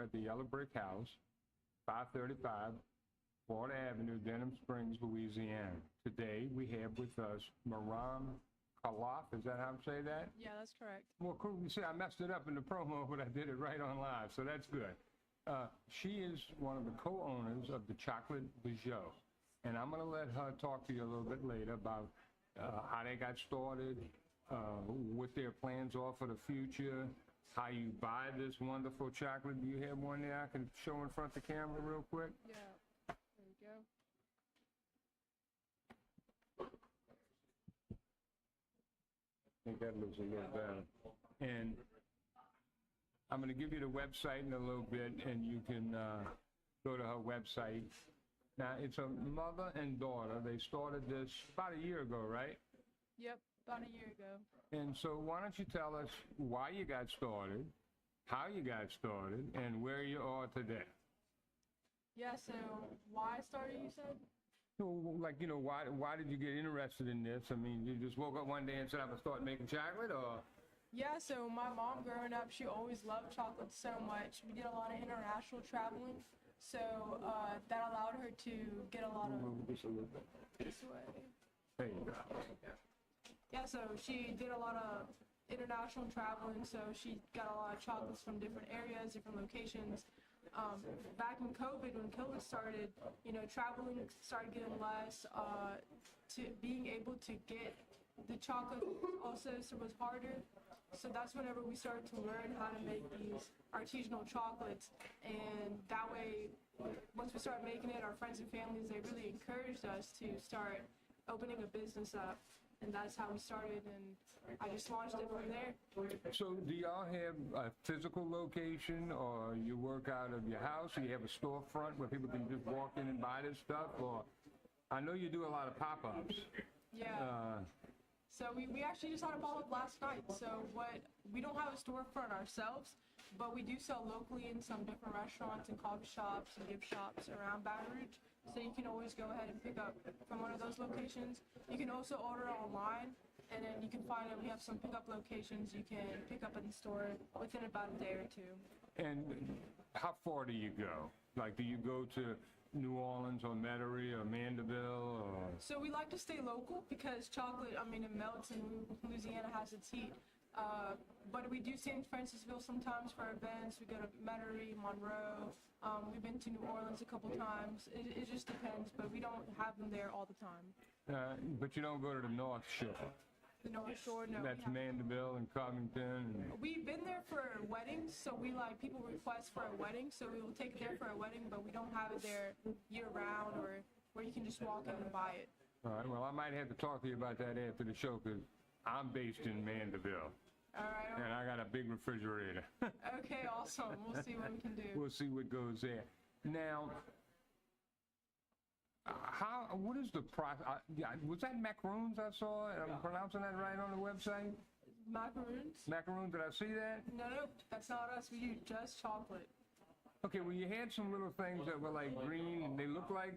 We're at the Yellow Brick House, 535 Florida Avenue, Denham Springs, Louisiana. Today we have with us Maram Khalaf. Is that how I'm saying that? Yeah, that's correct. Well, cool. You see, I messed it up in the promo, but I did it right on live, so that's good. She is one of the co-owners of the chocolate Bijoux, and I'm going to let her talk to you a little bit later about how they got started, what their plans are for the future, how you buy this wonderful chocolate. Do you have one there I can show in front of the camera real quick? Yeah, there we go. I think that looks a little better. And I'm going to give you the website in a little bit, and you can go to her website. Now, it's a mother and daughter. They started this about a year ago, right? Yep, about a year ago. And so why don't you tell us why you got started, how you got started, and where you are today? Yeah, so why I started, you said? So, like, you know, why did you get interested in this? I mean, you just woke up one day and said, I'm going to start making chocolate, or? Yeah, so my mom growing up, she always loved chocolate so much. We did a lot of international traveling, so that allowed her to get a lot of... Move this a little bit. This way. There you go. Yeah, so she did a lot of international traveling, so she got a lot of chocolates from different areas, different locations. Back in COVID, when COVID started, you know, traveling started getting less, to being able to get the chocolate also was harder. So that's whenever we started to learn how to make these artisanal chocolates, and that way, once we started making it, our friends and families, they really encouraged us to start opening a business up. And that's how we started, and I just launched it from there. So do y'all have a physical location, or you work out of your house, or you have a storefront where people can just walk in and buy this stuff? Or I know you do a lot of pop-ups. Yeah. So we actually just had a pop-up last night. So we don't have a storefront ourselves, but we do sell locally in some different restaurants and coffee shops and gift shops around Baton Rouge. So you can always go ahead and pick up from one of those locations. You can also order online, and then you can find that we have some pickup locations you can pick up in the store within about a day or two. And how far do you go? Like, do you go to New Orleans or Metairie or Mandeville? Or? So we like to stay local because chocolate, I mean, it melts and Louisiana has its heat. But we do St. Francisville sometimes for events. We go to Metairie, Monroe. We've been to New Orleans a couple times. It just depends, but we don't have them there all the time. But you don't go to the North Shore? The North Shore, no. That's Mandeville and Covington. We've been there for weddings, so we people request for a wedding, so we will take it there for a wedding, but we don't have it there year round or where you can just walk in and buy it. All right, well, I might have to talk to you about that after the show, because I'm based in Mandeville. All right. And I got a big refrigerator. Okay, awesome. We'll see what we can do. We'll see what goes there. Now, what is the process? Was that macaroons I saw? Am I pronouncing that right on the website? Macaroons? Macaroons, did I see that? No, that's not us. We do just chocolate. Okay, well, you had some little things that were like green, and they look like...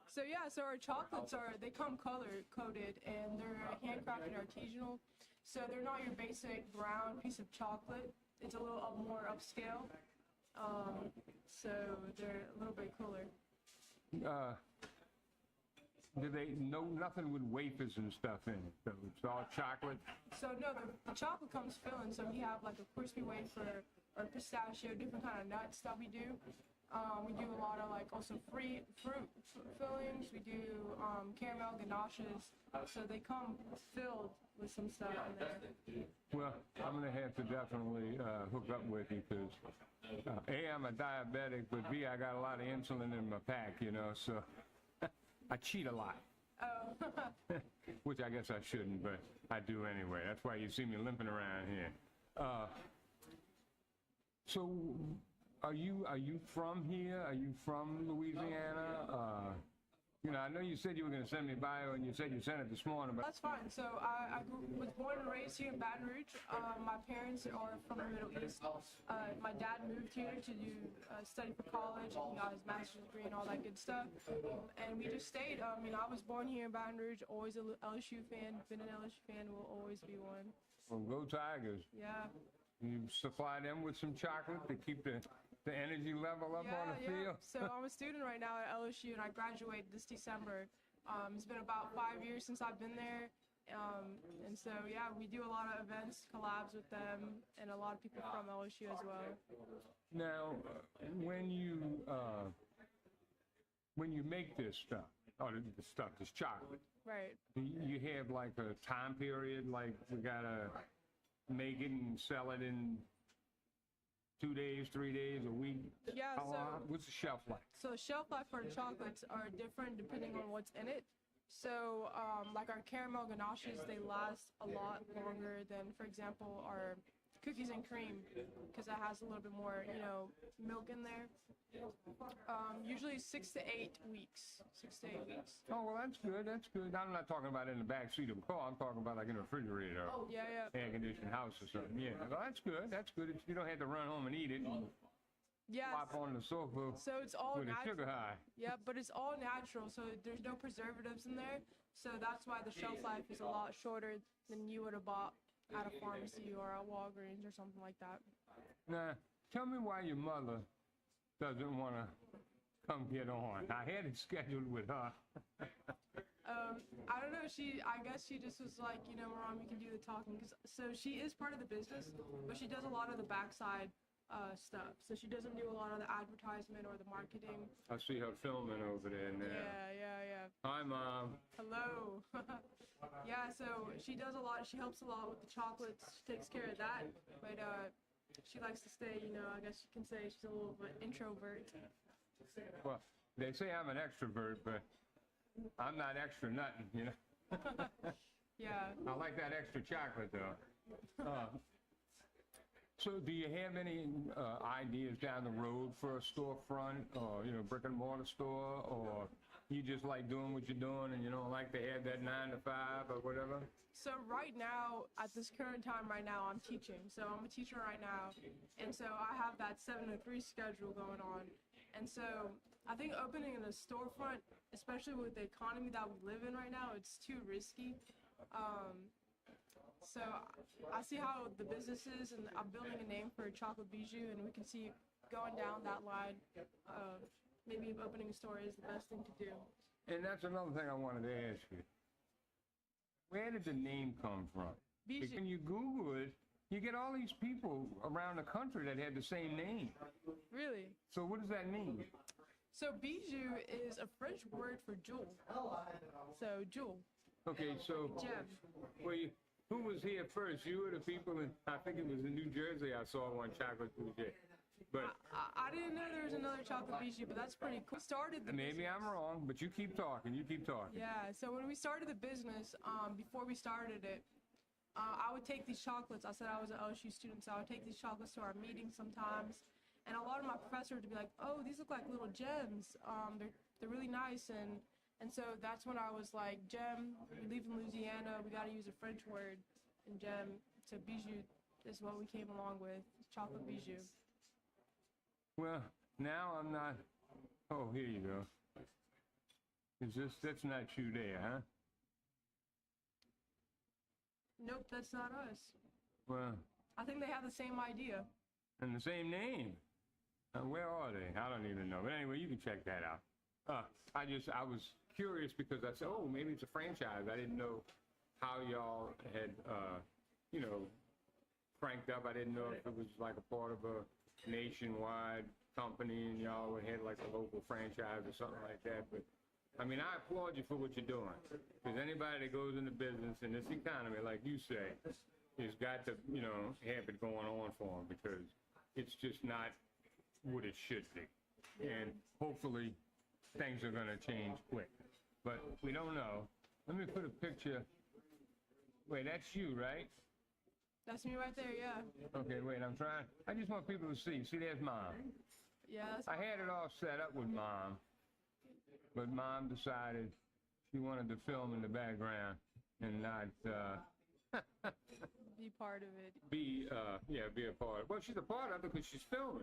So yeah, so our chocolates they come color coded, and they're handcrafted artisanal. So they're not your basic brown piece of chocolate. It's a little more upscale. So they're a little bit cooler. Do they know nothing with wafers and stuff in it? So it's all chocolate? So no, the chocolate comes filling. So we have like a crispy wafer or pistachio, different kind of nuts that we do. We do a lot of like also fruit fillings. We do caramel ganaches. So they come filled with some stuff in there. Well, I'm going to have to definitely hook up with you because A, I'm a diabetic, but B, I got a lot of insulin in my pack, you know, so I cheat a lot. Oh. Which I guess I shouldn't, but I do anyway. That's why you see me limping around here. So are you from here? Are you from Louisiana? You know, I know you said you were going to send me a bio, and you said you sent it this morning. But that's fine. So I was born and raised here in Baton Rouge. My parents are from the Middle East. My dad moved here to do study for college, and he got his master's degree and all that good stuff. And we just stayed. I mean, I was born here in Baton Rouge. Always an LSU fan. Been an LSU fan. Will always be one. Well, go Tigers. Yeah. You supply them with some chocolate to keep the the energy level up on the field? So I'm a student right now at LSU, and I graduated this December. It's been about 5 years since I've been there. And so, yeah, we do a lot of events, collabs with them, and a lot of people from LSU as well. Now, when you make this stuff, or this chocolate, Right. you have like a time period, like we gotta make it and sell it in 2 days, 3 days, a week? Yeah, How long? What's the shelf life? So the shelf life for the chocolates are different depending on what's in it. So, like our caramel ganaches, they last a lot longer than, for example, our cookies and cream, because it has a little bit more, milk in there. Usually 6 to 8 weeks. 6 to 8 weeks. Oh, well, that's good. That's good. I'm not talking about in the back seat of a car. I'm talking about like in a refrigerator, or air-conditioned house or something. Yeah, well, that's good. That's good. You don't have to run home and eat it. And flop on the sofa so it's all with a sugar high. Yeah, but it's all natural, so there's no preservatives in there. So that's why the shelf life is a lot shorter than you would have bought at a pharmacy or at Walgreens or something like that. Now, tell me why your mother doesn't want to come get on. I had it scheduled with her. I don't know. I guess she just was like, Mom, you can do the talking. So she is part of the business, but she does a lot of the backside stuff. So she doesn't do a lot of the advertisement or the marketing. I see her filming over there now. Yeah. Hi, Mom. Hello. Yeah, so she does a lot. She helps a lot with the chocolates. She takes care of that. But she likes to stay, I guess you can say she's a little bit introvert. Well, they say I'm an extrovert, but I'm not extra nothing, Yeah. I like that extra chocolate, though. So do you have any ideas down the road for a storefront or, brick and mortar store, or you just like doing what you're doing and you don't like to have that 9 to 5 or whatever? So right now, at this current time right now, I'm teaching. So I'm a teacher right now. And so I have that 7 to 3 schedule going on. And so I think opening a storefront, especially with the economy that we live in right now, it's too risky. So I see how the business is, and I'm building a name for Chocolate Bijoux, and we can see going down that line. Maybe opening a store is the best thing to do. And that's another thing I wanted to ask you. Where did the name come from? Bijoux. When you Google it, you get all these people around the country that had the same name. Really? So what does that mean? So Bijoux is a French word for jewel. So jewel. Okay, so Gem. who was here first? You or the people in, I think it was in New Jersey, I saw one chocolate Bijoux. But I didn't know there was another chocolate Bijoux, but that's pretty cool. We started the maybe business. I'm wrong, but you keep talking. Yeah, so when we started the business, before we started it, I would take these chocolates. I said I was an LSU student, so I would take these chocolates to our meetings sometimes. And a lot of my professors would be like, oh, these look like little gems. They're really nice. And so that's when I was like, gem, we live in Louisiana, we got to use a French word. And gem, so Bijoux is what we came along with, chocolate Bijoux. Well, now I'm not, oh, here you go. That's not you there, huh? Nope, that's not us. Well. I think they have the same idea. And the same name. Where are they? I don't even know. But anyway, you can check that out. I was curious because I said, oh, maybe it's a franchise. I didn't know how y'all had, cranked up. I didn't know if it was like a part of a nationwide company and y'all had like a local franchise or something like that. But I mean, I applaud you for what you're doing, because anybody that goes into business in this economy, like you say, has got to, have it going on for them, because it's just not what it should be. And hopefully things are going to change quick, but we don't know. Let me put a picture. Wait, that's you, right? That's me right there, yeah. Okay, wait, I just want people to see. See, there's Mom. Yeah, that's I had it all set up with Mom, but Mom decided she wanted to film in the background and not be part of it. Be a part. Well, she's a part of it because she's filming,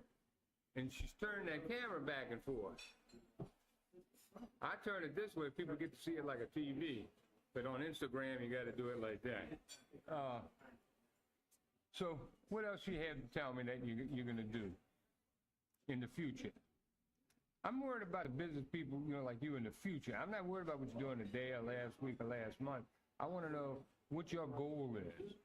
and she's turning that camera back and forth. I turn it this way, people get to see it like a TV, but on Instagram you got to do it like that. So what else you have to tell me that you're going to do? in the future. I'm worried about the business people, like you in the future. I'm not worried about what you're doing today or last week or last month. I want to know what your goal is,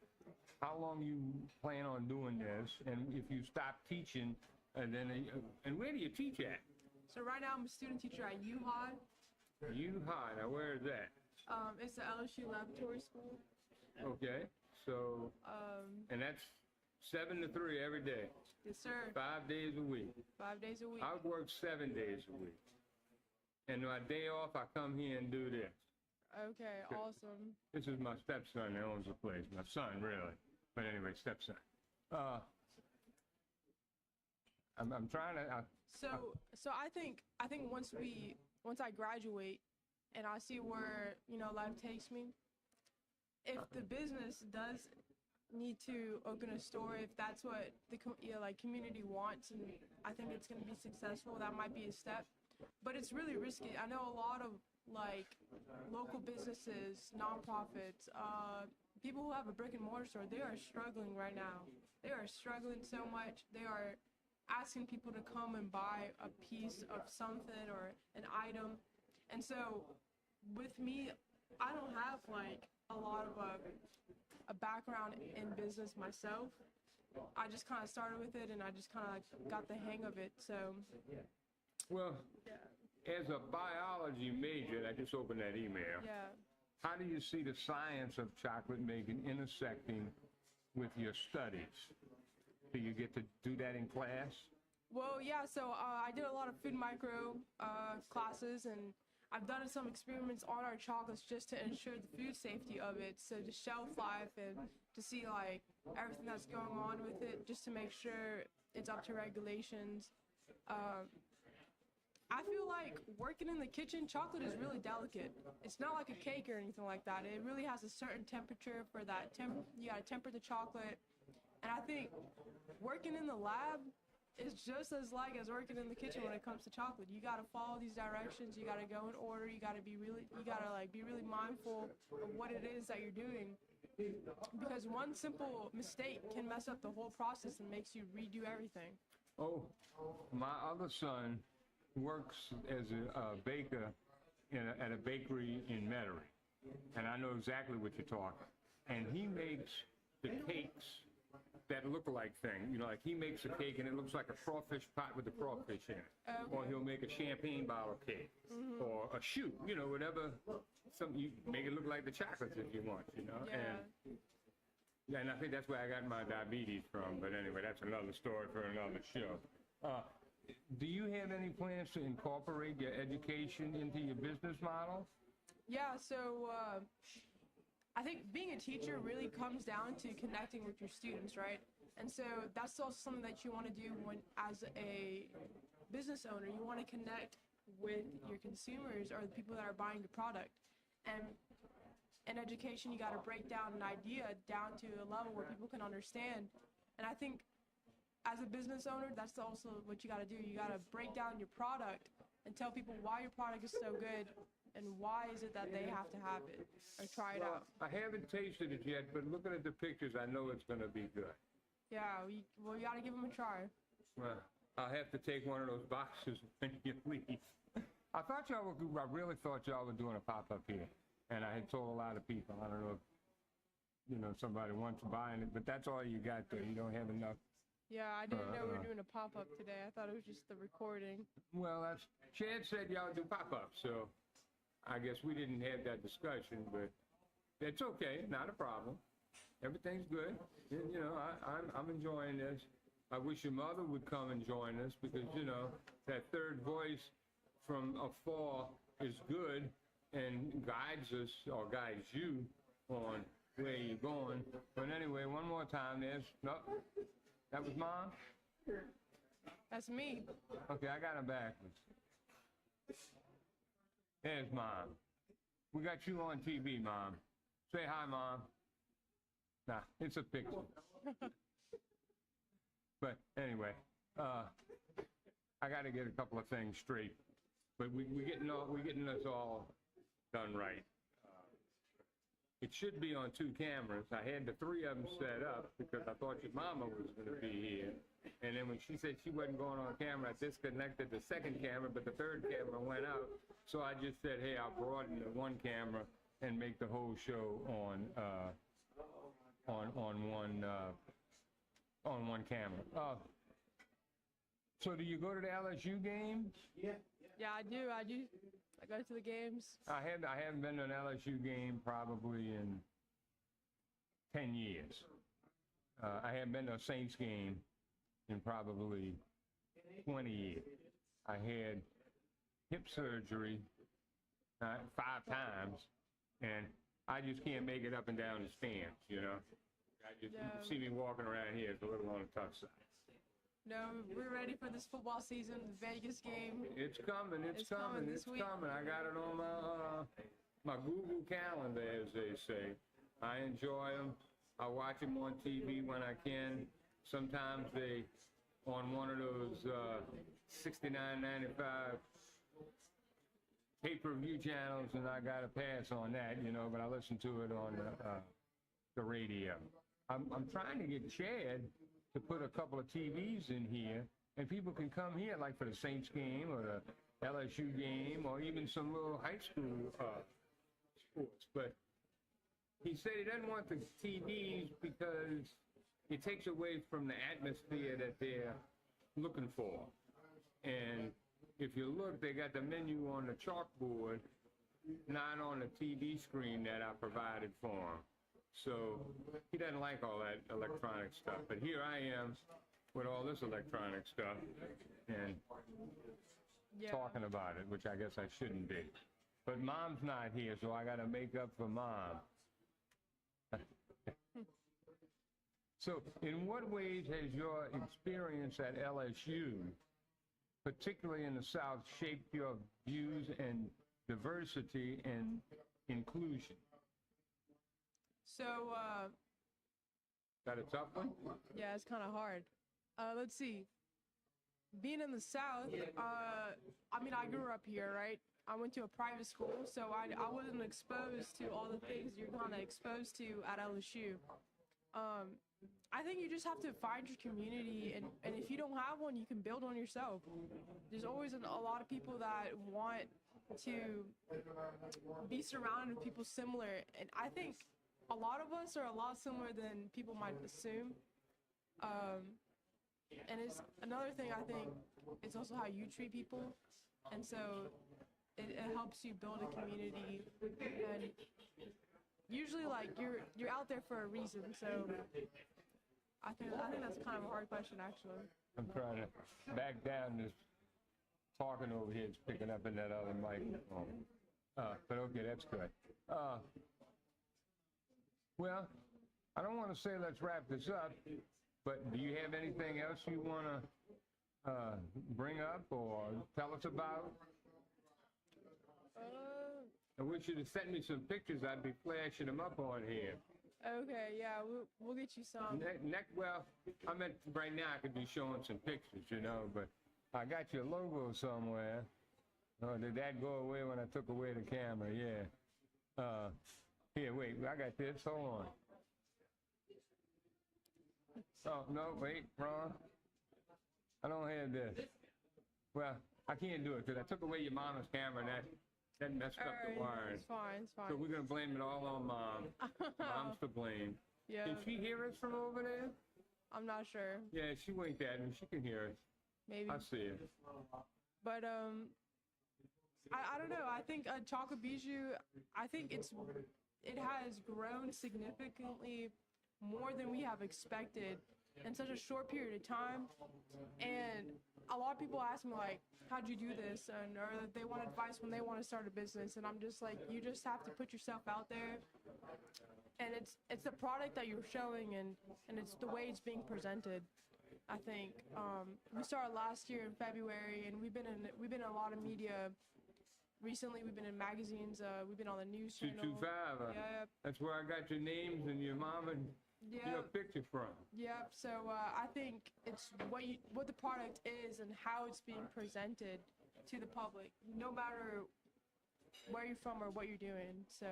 how long you plan on doing this, and if you stop teaching, and where do you teach at? So right now I'm a student teacher at UHI. UHI, now where is that? It's the LSU Laboratory School. Okay, so, and that's 7 to 3 every day. Yes, sir. 5 days a week. 5 days a week. I work 7 days a week. And my day off, I come here and do this. Okay, awesome. This is my stepson that owns the place. My son, really. But anyway, stepson. I'm trying to. So I think once I graduate and I see where life takes me, if the business does need to open a store, if that's what the community wants, and I think it's going to be successful, that might be a step. But it's really risky. I know a lot of local businesses, nonprofits, people who have a brick and mortar store, they are struggling right now. They are struggling so much. They are asking people to come and buy a piece of something or an item. And so with me, I don't have a lot of a background in business myself. I just kind of started with it and I just kind of got the hang of it. So well, as a biology major, I just opened that email. Yeah. How do you see the science of chocolate making intersecting with your studies? Do you get to do that in class? Well, yeah, so I did a lot of food micro classes, and I've done some experiments on our chocolates just to ensure the food safety of it, so the shelf life and to see everything that's going on with it, just to make sure it's up to regulations. I feel like working in the kitchen, chocolate is really delicate. It's not like a cake or anything like that. It really has a certain temperature for that. You gotta temper the chocolate. And I think working in the lab is just as as working in the kitchen when it comes to chocolate. You gotta follow these directions. You gotta go in order. You gotta be really mindful of what it is that you're doing. Because one simple mistake can mess up the whole process and makes you redo everything. Oh, my other son works as a baker at a bakery in Metairie, and I know exactly what you're talking. And he makes the cakes that look-alike thing. He makes a cake and it looks like a crawfish pot with a crawfish in it. Okay. Or he'll make a champagne bottle cake, or a shoot, whatever. You make it look like the chocolates if you want, Yeah. And I think that's where I got my diabetes from. But anyway, that's another story for another show. Do you have any plans to incorporate your education into your business model? Yeah, so I think being a teacher really comes down to connecting with your students, right? And so that's also something that you want to do as a business owner. You want to connect with your consumers or the people that are buying your product. And in education, you got to break down an idea down to a level where people can understand. And I think as a business owner, that's also what you got to do. You got to break down your product and tell people why your product is so good and why is it that they have to have it or try it out. I haven't tasted it yet, but looking at the pictures, I know it's going to be good. Yeah, you got to give them a try. Well, I'll have to take one of those boxes when you leave. I really thought y'all were doing a pop-up here, and I had told a lot of people. I don't know if somebody wants to buy it, but that's all you got there. You don't have enough. Yeah, I didn't know we were doing a pop-up today. I thought it was just the recording. Well, Chad said y'all do pop-ups, so I guess we didn't have that discussion, but it's okay, not a problem. Everything's good. I'm enjoying this. I wish your mother would come and join us because, that third voice from afar is good and guides us or guides you on where you're going. But anyway, one more time, that was Mom? That's me. Okay, I got him backwards. There's Mom. We got you on TV, Mom. Say hi, Mom. Nah, it's a picture. But anyway, I got to get a couple of things straight. But we're getting this all done right. it should be on 2 cameras. I had the 3 of them set up because I thought your mama was going to be here. And then when she said she wasn't going on camera, I disconnected the 2nd camera, but the 3rd camera went out. So I just said, hey, I'll broaden the 1 camera and make the whole show on one camera. So do you go to the LSU games? Yeah, I do. I go to the games. I haven't been to an LSU game probably in 10 years. I haven't been to a Saints game in probably 20 years. I had hip surgery 5 times, and I just can't make it up and down the stands, you know. You see me walking around here, it's a little on the tough side. No, we're ready for this football season, the Vegas game. It's coming, it's coming. I got it on my Google Calendar, as they say. I enjoy them. I watch them on TV when I can. Sometimes they on one of those $69.95 pay-per-view channels, and I got to pass on that, you know, but I listen to it on the radio. I'm trying to get Chad to put a couple of TVs in here, and people can come here, like for the Saints game or the LSU game, or even some little high school sports. But he said he doesn't want the TVs because it takes away from the atmosphere that they're looking for. And if you look, they got the menu on the chalkboard, not on the TV screen that I provided for him. So he doesn't like all that electronic stuff. But here I am with all this electronic stuff and talking about it, which I guess I shouldn't be. But Mom's not here, so I got to make up for Mom. So in what ways has your experience at LSU, particularly in the South, shaped your views and diversity and inclusion? So, That a tough one? yeah, it's kind of hard. Let's see. Being in the South, I mean, I grew up here, right? I went to a private school, so I wasn't exposed to all the things you're kind of exposed to at LSU. I think you just have to find your community, and if you don't have one, you can build one yourself. There's always a lot of people that want to be surrounded with people similar, and I think a lot of us are a lot similar than people might assume. And it's another thing, I think, it's also how you treat people, and so it helps you build a community, and usually, like, you're out there for a reason, so I think that's kind of a hard question, actually. I'm trying to back down this talking over here. It's picking up in that other microphone. But okay, that's good. Well, I don't want to say let's wrap this up, but do you have anything else you want to bring up or tell us about? I wish you to send me some pictures. I'd be flashing them up on here. Okay, yeah, we'll get you some. Well, I meant right now I could be showing some pictures, you know, but I got your logo somewhere. Oh, did that go away when I took away the camera? Yeah. Here, wait, I got this. Hold on. Oh, no, wait, wrong. I don't have this. Well, I can't do it because I took away your mama's camera and that messed up the wiring. It's fine, it's fine. So we're going to blame it all on Mom. Mom's to blame. Yeah. Can she hear us from over there? I'm not sure. Yeah, she winked at me. She can hear us. Maybe. I see it. But, I don't know. I think Chocolate Bijoux, I think it has grown significantly more than we have expected in such a short period of time. And a lot of people ask me, like, how'd you do this? Or they want advice when they want to start a business. And I'm just like, you just have to put yourself out there. And it's the product that you're showing, and it's the way it's being presented. I think we started last year in February, and we've been in a lot of media. Recently, we've been in magazines. We've been on the news channel. 225. Yeah. That's where I got your names and your mom and your picture from. Yep. So I think it's what the product is and how it's being presented to the public. No matter where you're from or what you're doing. So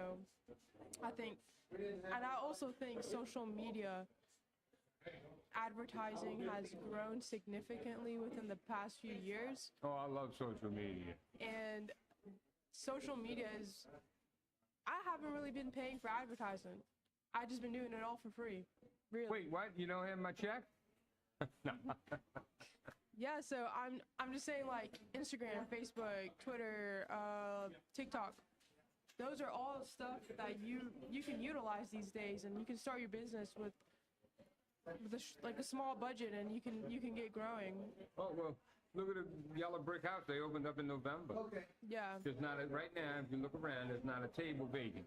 I think, and I also think social media advertising has grown significantly within the past few years. Oh, I love social media. And social media is, I haven't really been paying for advertising. I just been doing it all for free. Really. Wait, what? You don't have my check? No. Yeah, so I'm just saying, like, Instagram, Facebook, Twitter, TikTok. Those are all stuff that you can utilize these days, and you can start your business with like a small budget, and you can get growing. Oh, well, look at the yellow brick house they opened up in November. Okay. Yeah, There's not a, right now, if you look around, there's not a table vacant.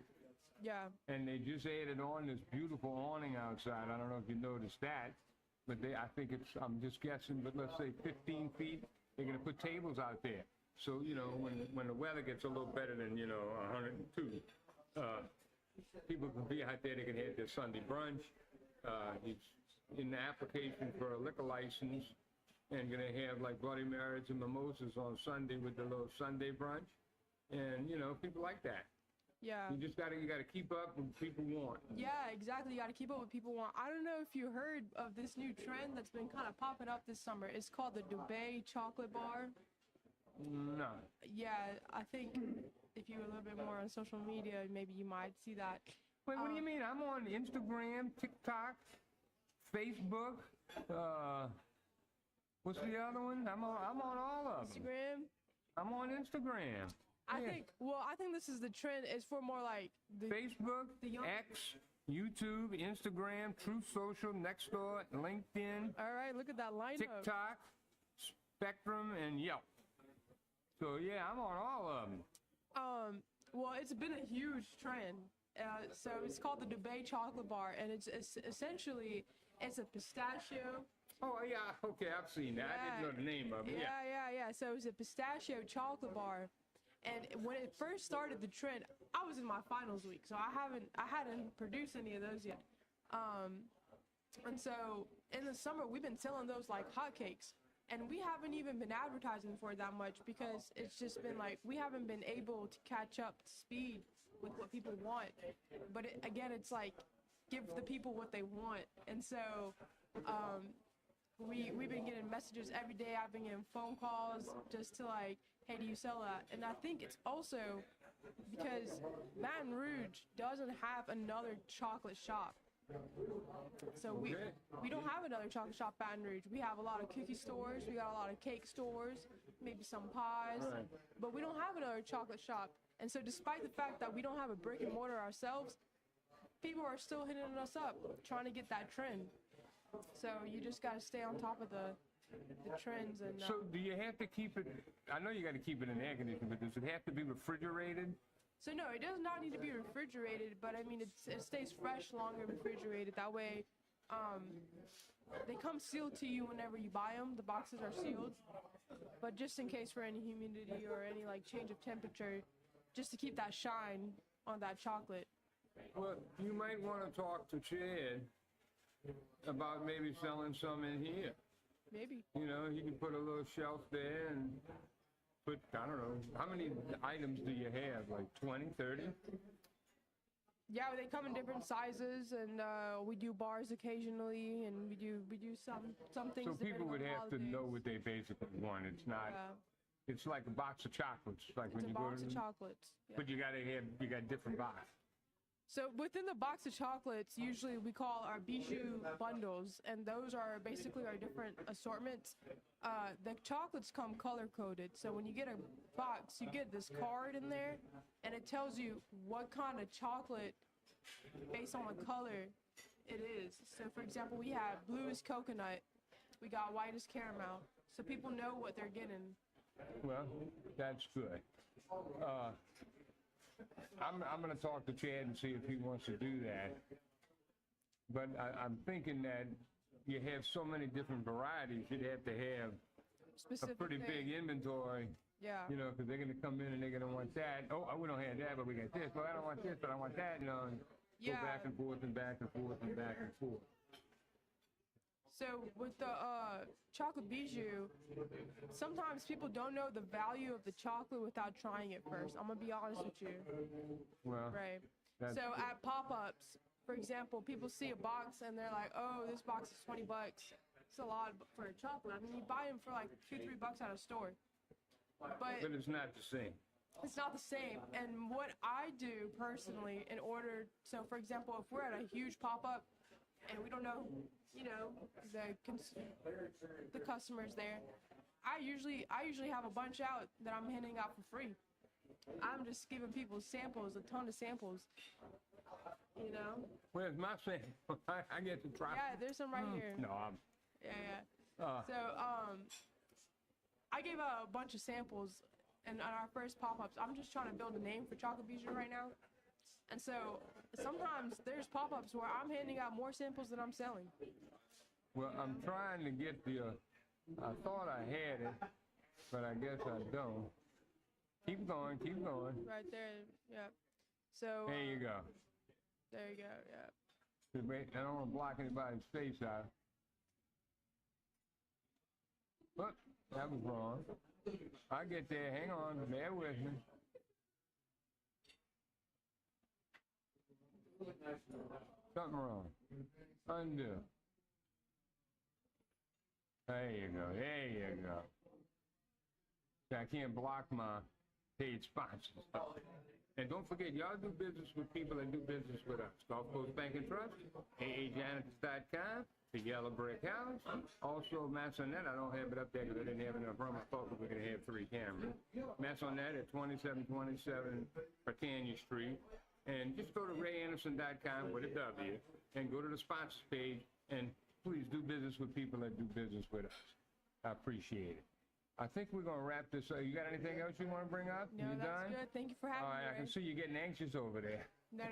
yeah, And they just added on this beautiful awning outside. I don't know if you noticed that, but I think it's, I'm just guessing, but let's say 15 feet, they're gonna put tables out there. So, you know, when the weather gets a little better than, 102, people can be out there, they can have their Sunday brunch. He's in the application for a liquor license and gonna have like Bloody Marys and mimosas on Sunday with the little Sunday brunch. And, people like that. yeah. You gotta keep up with what people want. Yeah, exactly. You got to keep up with people want. I don't know if you heard of this new trend that's been kind of popping up this summer. It's called the Dubai chocolate bar. No. Yeah, I think if you were a little bit more on social media, maybe you might see that. Wait, what do you mean? I'm on Instagram, TikTok, Facebook, what's the other one? I'm on all of them. Instagram. I'm on Instagram. I Yeah. think this is the trend. It's for more like the Facebook, the young- X, YouTube, Instagram, Truth Social, Nextdoor, LinkedIn, All right, look at that lineup. TikTok, Spectrum, and Yelp. So yeah, I'm on all of them. Well, it's been a huge trend. So it's called the Dubai chocolate bar, and it's essentially it's a pistachio. Oh yeah, okay, I've seen that. I didn't know the name of it. Yeah. So it's a pistachio chocolate bar, and when it first started the trend, I was in my finals week, so I hadn't produced any of those yet. And so in the summer we've been selling those like hotcakes. And we haven't even been advertising for it that much because it's just been like we haven't been able to catch up to speed with what people want. But again, it's like give the people what they want. And so we've been getting messages every day. I've been getting phone calls just to like, hey, do you sell that? And I think it's also because Baton Rouge doesn't have another chocolate shop. So we don't have another chocolate shop Baton Rouge. We have a lot of cookie stores, we got a lot of cake stores, maybe some pies, Right. but we don't have another chocolate shop. And so despite the fact that we don't have a brick and mortar ourselves, people are still hitting us up trying to get that trend. So you just got to stay on top of the trends. And So do you have to keep it, I know you got to keep it in air conditioning, but does it have to be refrigerated? so no, it does not need to be refrigerated, but I mean it stays fresh longer refrigerated. That way they come sealed to you whenever you buy them. The boxes are sealed, but just in case for any humidity or any like change of temperature, just to keep that shine on that chocolate. Well, you might want to talk to Chad about maybe selling some in here. Maybe. He can put a little shelf there and put, I don't know, how many items do you have? Like 20, 30? Yeah, they come in different sizes, and we do bars occasionally, and we do some things. So people depending would on have to holidays. know what they basically want. It's not, it's like a box of chocolates. Like It's when a you go box to, of chocolates. Yeah. but you got different boxes. So within the box of chocolates, usually we call our Bijoux bundles, and those are basically our different assortments. The chocolates come color-coded, so when you get a box, you get this card in there, and it tells you what kind of chocolate, based on the color, it is. So for example, we have blue is coconut, we got white is caramel, so people know what they're getting. Well, that's good. I'm going to talk to Chad and see if he wants to do that. But I'm thinking that you have so many different varieties, you'd have to have a Specific pretty thing. big inventory, Yeah. because they're going to come in and they're going to want that. Oh, we don't have that, but we got this. Well, I don't want this, but I want that, and Yeah. go back and forth and back and forth and back and forth. So with the chocolate bijou, sometimes people don't know the value of the chocolate without trying it first. I'm gonna be honest with you. Well, Right. that's So at pop-ups, for example, people see a box and they're like, "Oh, this box is 20 bucks. It's a lot for a chocolate." I mean, you buy them for like $2-3 at a store, but but it's not the same. it's not the same. And what I do personally, in order, so for example, if we're at a huge pop-up and we don't know, you know, the customers there, I usually have a bunch out that I'm handing out for free. I'm just giving people samples, a ton of samples. You know? Where's my sample? I get to try. Yeah, there's some right here. No, I'm. Yeah. So, I gave out a bunch of samples, and on our first pop-ups, I'm just trying to build a name for Chocolate Bijoux right now. And so, sometimes there's pop-ups where I'm handing out more samples than I'm selling. Well, I'm trying to get the. I thought I had it, but I guess I don't. Keep going, keep going. Right there. Yep. So. There you go. There you go. Yep. I don't want to block anybody's face out. But that was wrong. I get there. Hang on. Bear with me. Something wrong. Undo. There you go. There you go. I can't block my paid sponsors. And don't forget, y'all do business with people that do business with us. Gulf Coast Bank and Trust, AAJanitors.com, the Yellow Brick House, also Massonet. I don't have it up there because I didn't have enough room. I thought we were going to have 3 cameras. Massonet at 2727 Britannia Street. And just go to RayAnderson.com with a W and go to the sponsors page and please do business with people that do business with us. I appreciate it. I think we're going to wrap this up. You got anything else you want to bring up? No, you that's done? good. Thank you for having All me. right, I can see you getting anxious over there. No.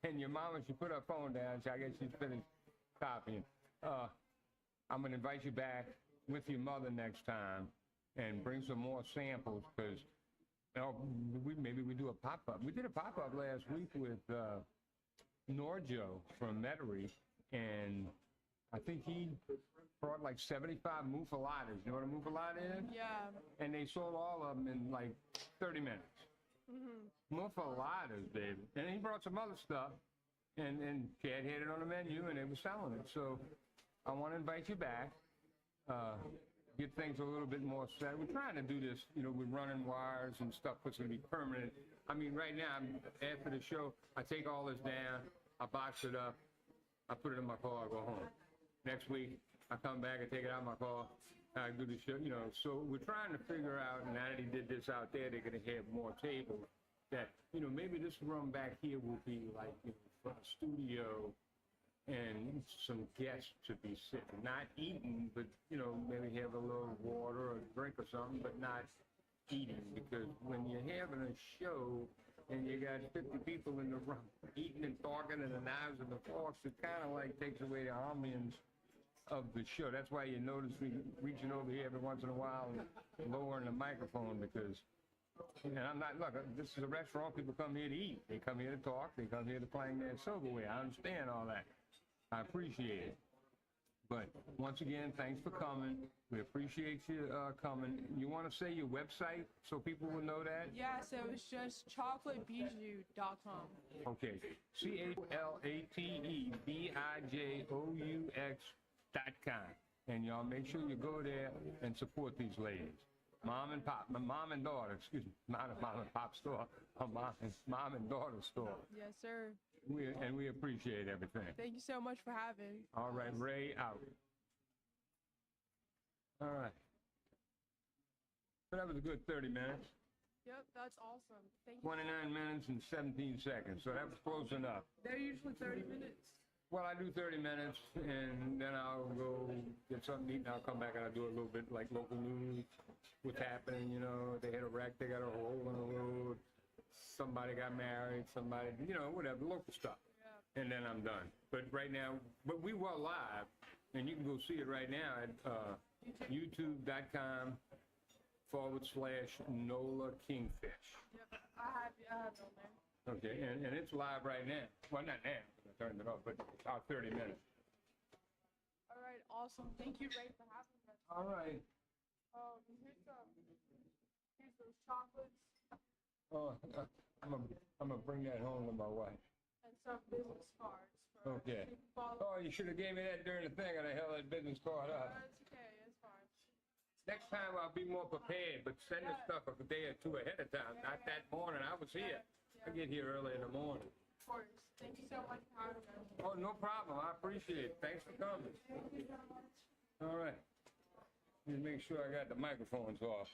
And your mama, she put her phone down, so I guess she's finished copying. I'm going to invite you back with your mother next time and bring some more samples because maybe we do a pop-up. We did a pop-up last week with Norjo from Metairie, and I think he brought like 75 muffaladas. You know what a muffalada is? Yeah. And they sold all of them in like 30 minutes. Muffaladas, baby. And he brought some other stuff, and Chad had it on the menu, and they were selling it. So I want to invite you back, get things a little bit more set. We're trying to do this, you know, with running wires and stuff that's going to be permanent. I mean, right now, after the show, I take all this down, I box it up, I put it in my car, I go home. Next week, I come back and take it out of my car, I do the show, you know. So we're trying to figure out, now that he did this out there, they're going to have more tables that, you know, maybe this room back here will be like, you know, for a studio and some guests to be sitting, not eating, but, you know, maybe have a little water or drink or something, but not eating. Because when you're having a show and you got 50 people in the room eating and talking and the knives and the forks, it kind of like takes away the ambience of the show. That's why you notice me reaching over here every once in a while and lowering the microphone because, and I'm not, look, this is a restaurant, people come here to eat. They come here to talk, they come here to playing their silverware. I understand all that. I appreciate it. But once again, thanks for coming. We appreciate you coming. You want to say your website so people will know that? Yeah, so it's just chocolatebijou.com. Okay, CHLATEBIJOUX.com. And y'all make sure you go there and support these ladies. Mom and pop, my mom and daughter, excuse me, not a mom and pop store, a mom and daughter store. Yes, sir. We appreciate everything. Thank you so much for having. All right, Ray out. All right. So that was a good 30 minutes. Yep, that's awesome. Thank you. 29 minutes and 17 seconds, so that was close enough. They're usually 30 minutes. Well, I do 30 minutes, and then I'll go get something to eat, and I'll come back and I'll do a little bit like local news, what's happening, you know, they had a wreck, they got a hole in the road, somebody got married, somebody, you know, whatever, local stuff. Yeah. And then I'm done. But right now, but we were live, and you can go see it right now at youtube.com/Nola Kingfish. Yep, I have it on there. Okay, and it's live right now. Well, not now, because I turned it off, but it's our 30 minutes. All right. awesome. Thank you, Ray, for having us. All right. Here's those chocolates Oh, I'm gonna bring that home to my wife. and some business cards. For Okay. follow. Oh, you should have gave me that during the thing, and I held that business card up. That's okay. It's fine. Next time I'll be more prepared, but send the stuff a day or two ahead of time. Not that morning. I was here. I get here early in the morning. Of course. Thank you so much for having us. Oh, no problem. I appreciate it. Thanks for coming. Thank you so much. All right. Let me make sure I got the microphones off.